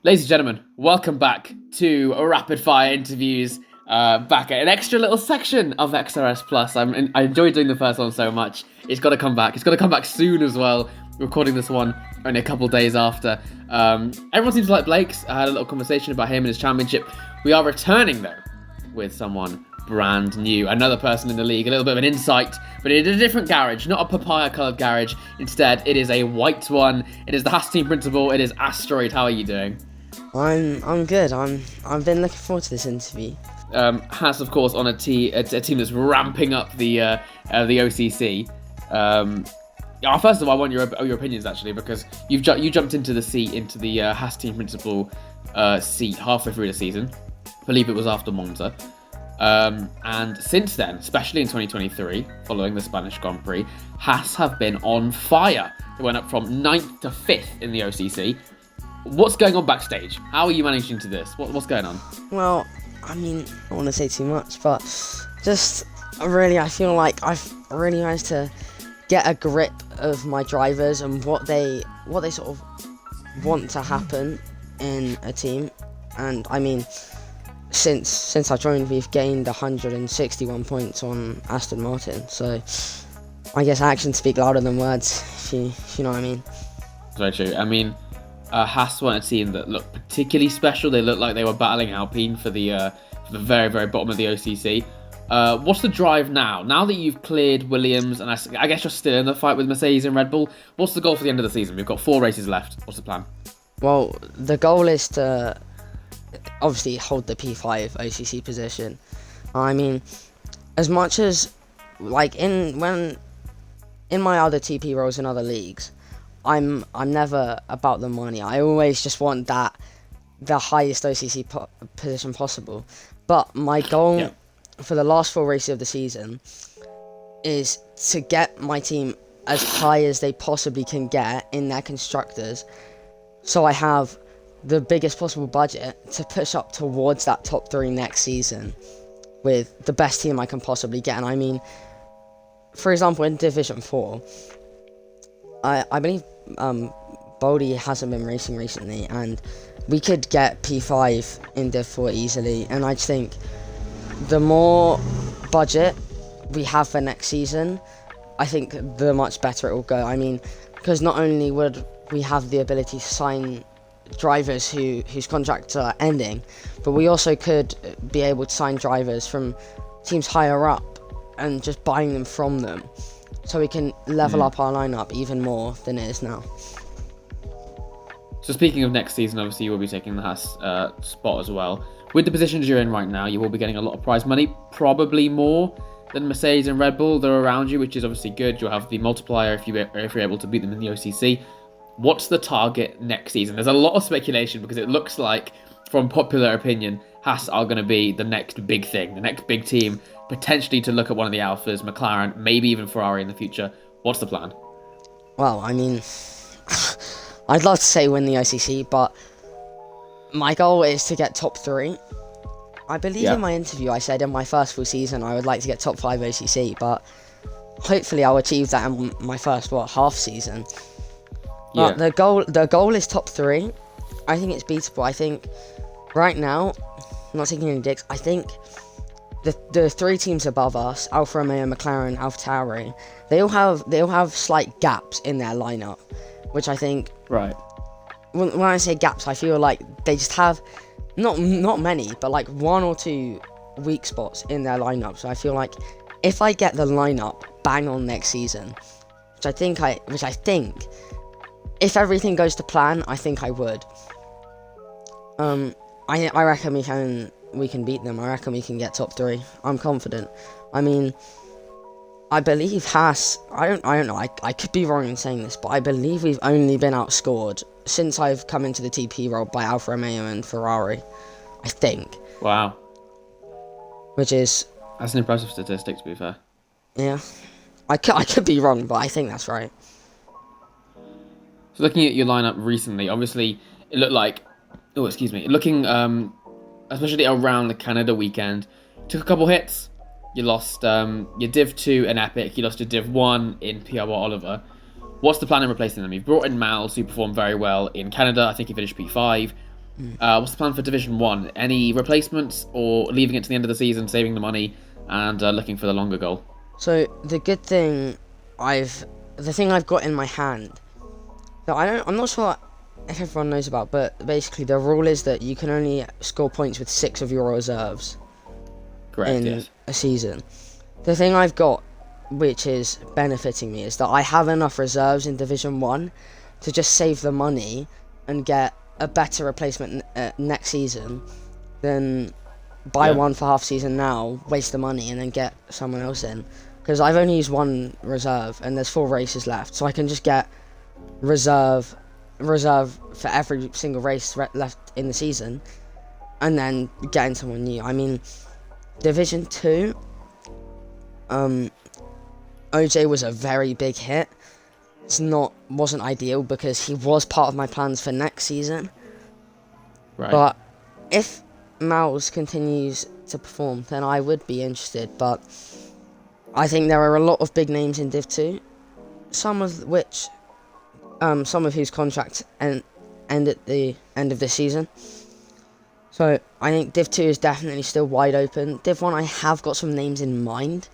Ladies and gentlemen, welcome back to Rapid Fire Interviews. Back at an extra little section of XRS Plus. I enjoyed doing the first one so much. It's got to come back. It's got to come back soon as well. Recording this one only a couple days after. Everyone seems to like Blake's. I had a little conversation about him and his championship. We are returning though with someone brand new, another person in the league, a little bit of an insight, but in a different garage, not a papaya-coloured garage. Instead, it is a white one. It is the HAAS team principal. It is Asteroid. How are you doing? I'm good. I've been looking forward to this interview. HAAS, of course, on a team that's ramping up the OCC. First of all, I want your opinions actually, because you jumped into the HAAS team principal seat halfway through the season. I believe it was after Monza. And since then, especially in 2023, following the Spanish Grand Prix, HAAS have been on fire. They went up from 9th to 5th in the OCC. What's going on backstage? How are you managing to this? What's going on? Well, I mean, I don't want to say too much, but just really, I feel like I've really managed to get a grip of my drivers and what they sort of want to happen in a team. And I mean, since I joined, we've gained 161 points on Aston Martin. So I guess actions speak louder than words, if you know what I mean. Very true. I mean, HAAS weren't a team that looked particularly special. They looked like they were battling Alpine for the very, very bottom of the OCC. What's the drive now? Now that you've cleared Williams, and I guess you're still in the fight with Mercedes and Red Bull, what's the goal for the end of the season? We've got 4 races left. What's the plan? Well, the goal is to obviously hold the P5 OCC position. I mean, as much as like in my other TP roles in other leagues, I'm never about the money. I always just want the highest OCC position possible. But my goal for the last 4 races of the season is to get my team as high as they possibly can get in their constructors, so I have the biggest possible budget to push up towards that top 3 next season with the best team I can possibly get. And I mean, for example, in Division 4, I believe Boldy hasn't been racing recently, and we could get P5 in Div 4 easily. And I just think the more budget we have for next season, I think the much better it will go. I mean, because not only would we have the ability to sign drivers whose contracts are ending, but we also could be able to sign drivers from teams higher up and just buying them from them, so we can level up our lineup even more than it is now. So speaking of next season, obviously you will be taking the HAAS spot as well. With the positions you're in right now, you will be getting a lot of prize money, probably more than Mercedes and Red Bull. They're around you, which is obviously good. You'll have the multiplier if you're able to beat them in the OCC. What's the target next season? There's a lot of speculation because it looks like, from popular opinion, HAAS are going to be the next big thing, the next big team, potentially to look at one of the Alphas, McLaren, maybe even Ferrari in the future. What's the plan? Well, I mean, I'd love to say win the OCC, but my goal is to get top 3. I believe in my interview I said in my first full season I would like to get top 5 OCC, but hopefully I'll achieve that in my first, half season. But the goal is top 3. I think it's beatable. I think right now, I'm not taking any dicks, I think the 3 teams above us, Alfa Romeo, McLaren, AlphaTauri, they all have slight gaps in their lineup, which I think, right. When I say gaps, I feel like they just have not many, but like 1 or 2 weak spots in their lineup. So I feel like if I get the lineup bang on next season, which I think if everything goes to plan, I think I would. I reckon we can beat them. I reckon we can get top 3. I'm confident. I mean, I believe HAAS, I don't know, I could be wrong in saying this, but I believe we've only been outscored since I've come into the TP role by Alfa Romeo and Ferrari, I think. Wow. That's an impressive statistic, to be fair. Yeah. I could be wrong, but I think that's right. So looking at your lineup recently, obviously it looked like, looking especially around the Canada weekend, took a couple hits. You lost your Div 2 in Epic, you lost your Div 1 in PRO Oliver. What's the plan in replacing them? You've brought in Mals, who performed very well in Canada. I think he finished P5. What's the plan for Division 1? Any replacements, or leaving it to the end of the season, saving the money, and looking for the longer goal? So the thing I've got in my hand that I'm not sure if everyone knows about, but basically the rule is that you can only score points with 6 of your reserves Correct, in yes. a season. The thing I've got, which is benefiting me, is that I have enough reserves in Division 1 to just save the money and get a better replacement next season than buy one for half season now, waste the money, and then get someone else in. Because I've only used 1 reserve, and there's 4 races left, so I can just get reserve for every single race left in the season, and then getting someone new. I mean, Division 2, OJ was a very big hit. Wasn't ideal because he was part of my plans for next season. Right. But if Mouse continues to perform, then I would be interested. But I think there are a lot of big names in Div 2, some of whose contracts end at the end of this season. So I think Div 2 is definitely still wide open. Div 1, I have got some names in mind.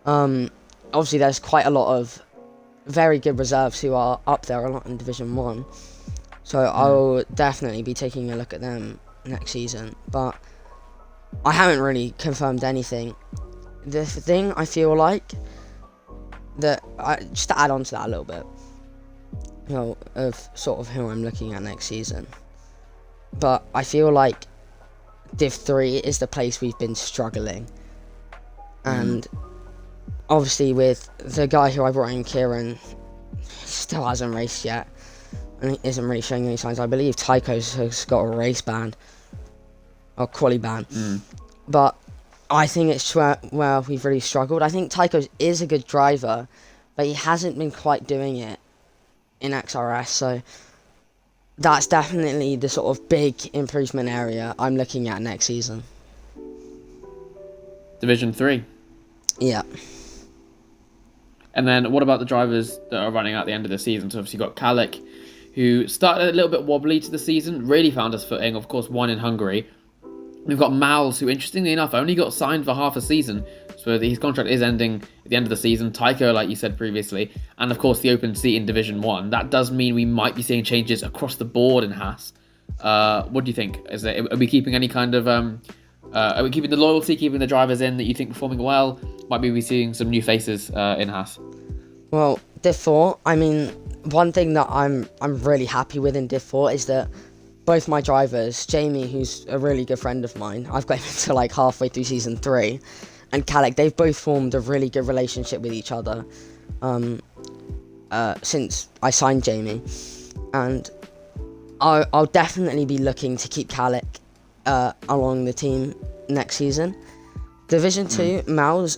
Obviously, there's quite a lot of very good reserves who are up there a lot in Division 1. So I'll definitely be taking a look at them next season. But I haven't really confirmed anything. The thing I feel like, just to add on to that a little bit, of sort of who I'm looking at next season. But I feel like Div 3 is the place we've been struggling. And obviously with the guy who I brought in, Kieran, still hasn't raced yet. And he isn't really showing any signs. I believe Tycho's has got a race ban. Or quali ban. But I think it's where we've really struggled. I think Tycho's is a good driver, but he hasn't been quite doing it in XRS. So that's definitely the sort of big improvement area I'm looking at next season. Division 3. Yeah. And then what about the drivers that are running out the end of the season? So obviously you've got Kalik, who started a little bit wobbly to the season, really found his footing, of course, won in Hungary. We've got Mals, who, interestingly enough, only got signed for half a season, so his contract is ending at the end of the season. Tycho, like you said previously, and of course the open seat in Division 1. That does mean we might be seeing changes across the board in HAAS. What do you think? Are we keeping any kind of... are we keeping the loyalty, keeping the drivers in that you think performing well? Might we be seeing some new faces in HAAS? Well, Div 4, I mean, one thing that I'm really happy with in Div 4 is that both my drivers, Jamie, who's a really good friend of mine, I've got him into like halfway through Season 3, and Kalik, they've both formed a really good relationship with each other since I signed Jamie. And I'll definitely be looking to keep Kalik along the team next season. Division 2, Mouse,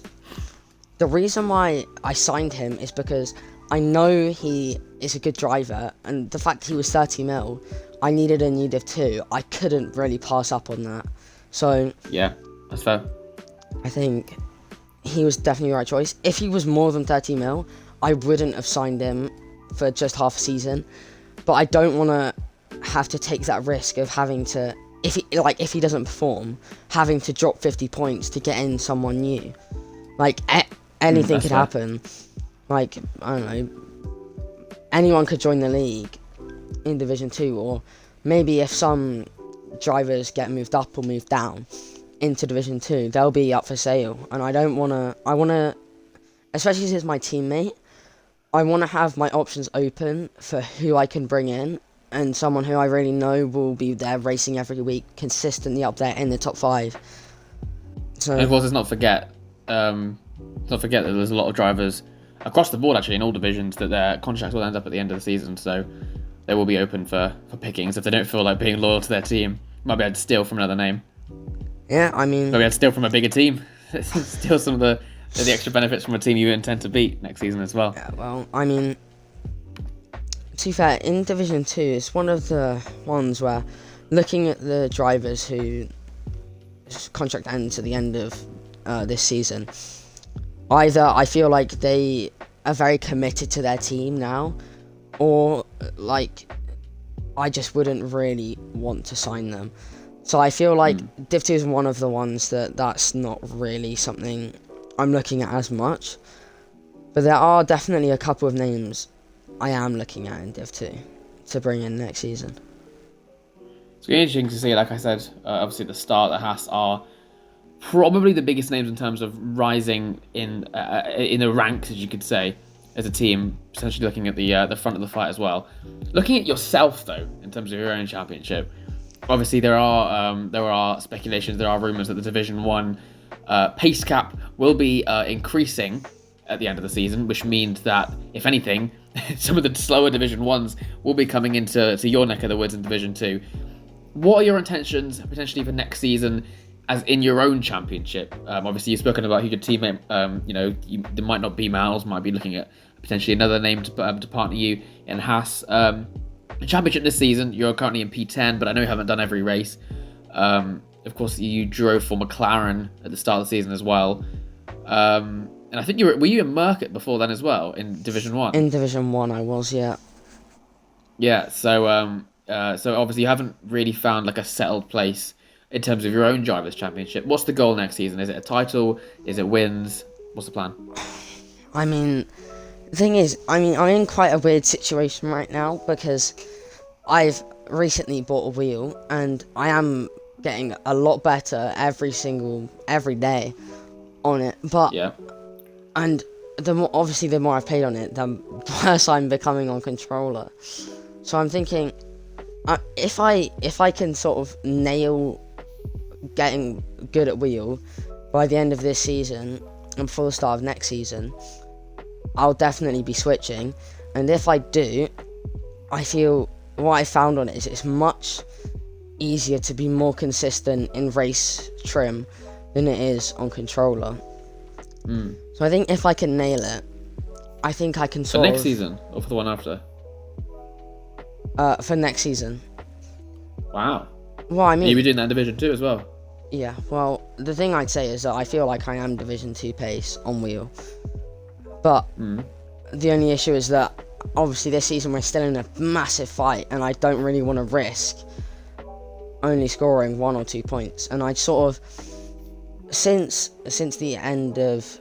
the reason why I signed him is because I know he is a good driver, and the fact he was 30 mil, I needed a new Div 2. I couldn't really pass up on that. So yeah, that's fair. I think he was definitely the right choice. If he was more than 30 mil, I wouldn't have signed him for just half a season. But I don't want to have to take that risk of having to, if he doesn't perform, having to drop 50 points to get in someone new. Like anything could happen. Like, I don't know, anyone could join the league in Division 2, or maybe if some drivers get moved up or moved down into Division 2, they'll be up for sale. And I want to, especially since my teammate, I want to have my options open for who I can bring in, and someone who I really know will be there racing every week, consistently up there in the top 5. So, and of course, let's not forget that there's a lot of drivers across the board, actually, in all divisions, that their contracts will end up at the end of the season, so they will be open for pickings if they don't feel like being loyal to their team. Might be able to steal from another name. Yeah, I mean... Maybe able to steal from a bigger team. Steal some of the extra benefits from a team you intend to beat next season as well. Yeah, well, I mean, to be fair, in Division 2, it's one of the ones where, looking at the drivers who contract ends at the end of this season, either I feel like they are very committed to their team now, or like I just wouldn't really want to sign them. So I feel like Div 2 is one of the ones that's not really something I'm looking at as much. But there are definitely a couple of names I am looking at in Div 2 to bring in next season. It's really interesting to see, like I said, obviously at the start, the HAAS are probably the biggest names in terms of rising in the ranks, as you could say, as a team, essentially looking at the front of the fight as well. Looking at yourself, though, in terms of your own championship, obviously there are speculations, there are rumours that the Division 1 pace cap will be increasing at the end of the season, which means that, if anything, some of the slower Division 1s will be coming into your neck of the woods in Division 2. What are your intentions, potentially, for next season, as in your own championship? Obviously, you've spoken about who your teammate, there might not be Miles, might be looking at potentially another name to partner you in HAAS. The championship this season, you're currently in P10, but I know you haven't done every race. Of course, you drove for McLaren at the start of the season as well. And I think were you in Merckett before then as well, in Division 1? In Division 1 I was, yeah. Yeah, so obviously you haven't really found like a settled place in terms of your own Drivers' Championship. What's the goal next season? Is it a title? Is it wins? What's the plan? I mean, the thing is, I'm in quite a weird situation right now because I've recently bought a wheel and I am getting a lot better every day on it. But Yeah. And the more I've played on it, the worse I'm becoming on controller. So I'm thinking, if I can sort of nail getting good at wheel by the end of this season and before the start of next season, I'll definitely be switching. And if I do, I feel what I found on it is it's much easier to be more consistent in race trim than it is on controller. So I think if I can nail it, I think I can For next season, or for the one after? For next season. Wow. Well, I mean, you'll be doing that in Division 2 as well? Yeah, well, the thing I'd say is that I feel like I am Division 2 pace on wheel. But the only issue is that, obviously, this season we're still in a massive fight, and I don't really want to risk only scoring 1 or 2 points. And I'd sort of, since the end of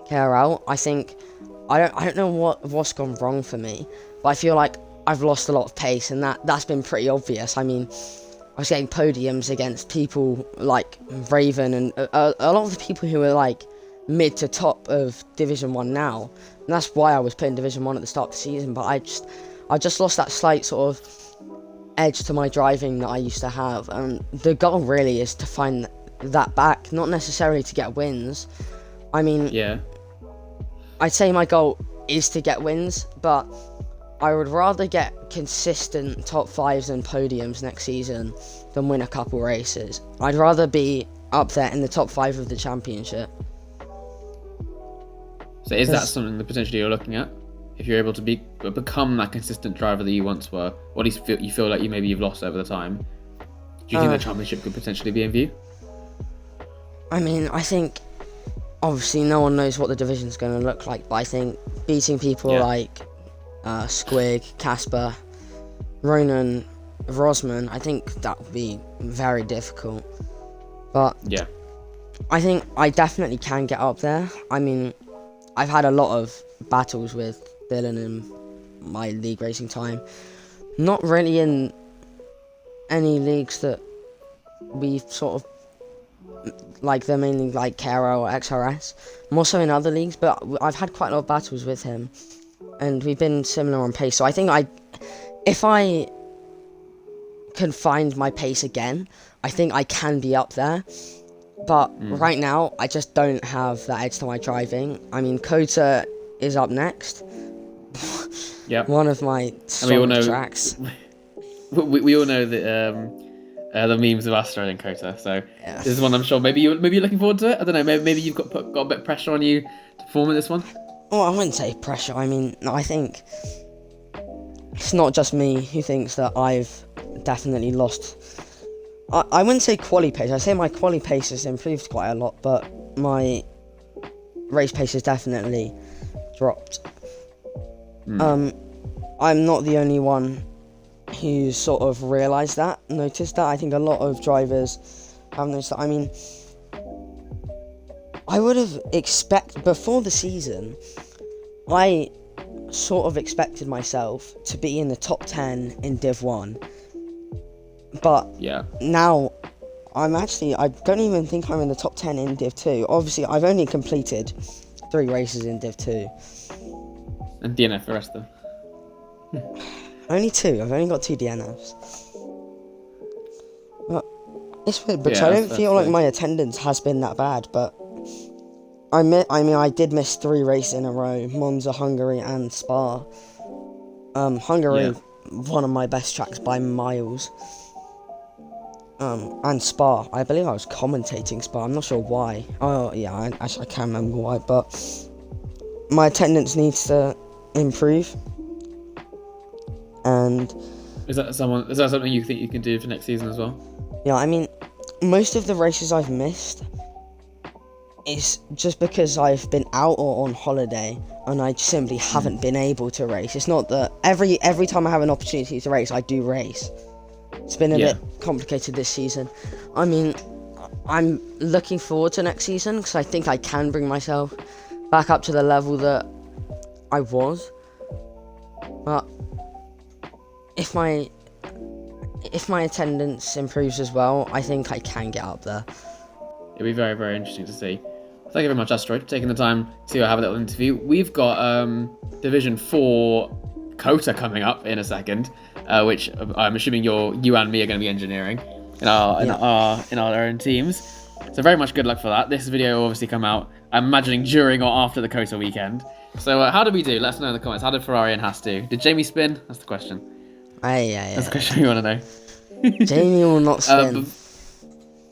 KRL, I think I don't know what's gone wrong for me, but I feel like I've lost a lot of pace, and that's been pretty obvious. I mean, I was getting podiums against people like Raven and a lot of the people who are like mid to top of Division 1 now, and that's why I was put in Division 1 at the start of the season. But I just lost that slight sort of edge to my driving that I used to have, and the goal really is to find that back, not necessarily to get wins. I mean, yeah, I'd say my goal is to get wins, but I would rather get consistent top 5s and podiums next season than win a couple races. I'd rather be up there in the top 5 of the championship. So is that something that potentially you're looking at? If you're able to become that consistent driver that you once were, or at least you feel like you've lost over the time, do you think the championship could potentially be in view? I mean, I think obviously no one knows what the division's going to look like, but I think beating people like Squig, Casper, Ronan, Rosman, I think that would be very difficult. But yeah, I think I definitely can get up there. I mean, I've had a lot of battles with Dylan in my league racing time. Not really in any leagues that we've sort of like, they're mainly like KRL or XRS. More so in other leagues, but I've had quite a lot of battles with him, and we've been similar on pace. So I think if I can find my pace again, I think I can be up there. But right now, I just don't have that edge to my driving. I mean, Kota is up next. Yeah, one of my strongest tracks. We all know that the memes of Astra and Kota. So this is one I'm sure maybe you're looking forward to it. I don't know. Maybe you've got a bit of pressure on you to perform in this one. Well, I wouldn't say pressure. I mean, I think it's not just me who thinks that I've definitely lost. I wouldn't say quali pace. I'd say my quali pace has improved quite a lot, but my race pace has definitely dropped. I'm not the only one who sort of noticed that. I think a lot of drivers have noticed that. I mean, I would have before the season, I sort of expected myself to be in the top 10 in Div 1. But now I don't even think I'm in the top 10 in Div 2. Obviously, I've only completed 3 races in Div 2. And DNF the rest of them. Only 2. I've only got 2 DNFs. But it's weird because Yeah, I don't that's feel like fair. my attendance has been that bad. But I did miss 3 races in a row: Monza, Hungary, and Spa. Hungary, one of my best tracks by miles. And Spa, I believe I was commentating Spa. I'm not sure why. Oh yeah, I can't remember why. But my attendance needs to improve. And Is that something you think you can do for next season as well? yeah, I mean, most of the races I've missed is just because I've been out or on holiday, and I simply haven't been able to race. It's not that every time I have an opportunity to race, I do race. It's been a bit complicated this season. I mean, I'm looking forward to next season because I think I can bring myself back up to the level that I was. But if my attendance improves as well, I think I can get up there. It'll be very, very interesting to see. Thank you very much, Asteroid, for taking the time to have a little interview. We've got Division 4 Kota coming up in a second, which I'm assuming you and me are going to be engineering in our own teams. So very much good luck for that. This video will obviously come out, I'm imagining, during or after the Kota weekend. So how did we do? Let us know in the comments. How did Ferrari and HAAS do? Did Jamie spin? That's the question. That's the question we want to know. Jamie will not spin.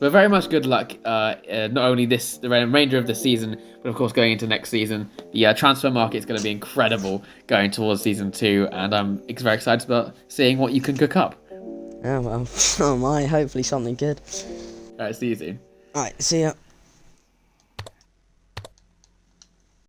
But very much good luck, not only the remainder of the season, but of course going into next season. The transfer market is going to be incredible going towards season 2, and I'm very excited about seeing what you can cook up. Oh well, hopefully something good. Alright, see you soon. Alright, see ya.